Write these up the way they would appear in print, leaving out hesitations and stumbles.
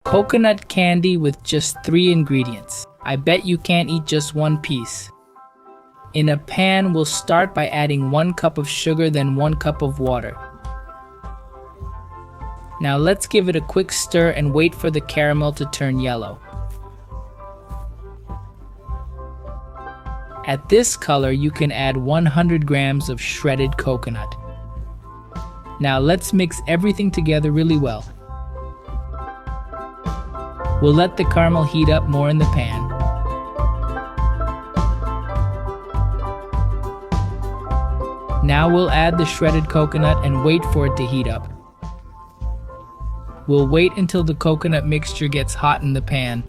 Coconut candy with just 3 ingredients. I bet you can't eat just one piece. In a pan, we'll start by adding 1 cup of sugar, then 1 cup of water. Now let's give it a quick stir and wait for the caramel to turn yellow. At this color, you can add 100 grams of shredded coconut. Now let's mix everything together really well. We'll let the caramel heat up more in the pan. Now we'll add the shredded coconut and wait for it to heat up. We'll wait until the coconut mixture gets hot in the pan.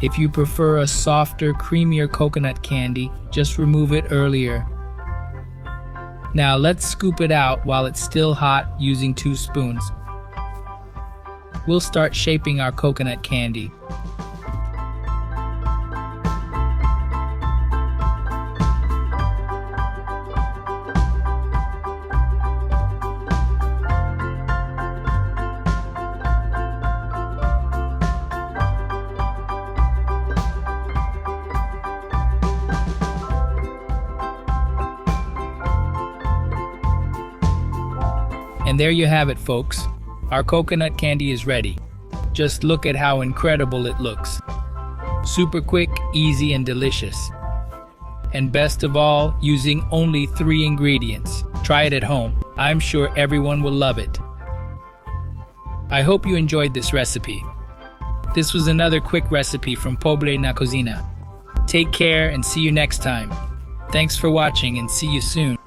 If you prefer a softer, creamier coconut candy, just remove it earlier. Now let's scoop it out while it's still hot using 2 spoons. We'll start shaping our coconut candy. And there you have it, folks. Our coconut candy is ready. Just look at how incredible it looks. Super quick, easy, and delicious. And best of all, using only 3 ingredients. Try it at home. I'm sure everyone will love it. I hope you enjoyed this recipe. This was another quick recipe from Pobre na Cocina. Take care and see you next time. Thanks for watching and see you soon.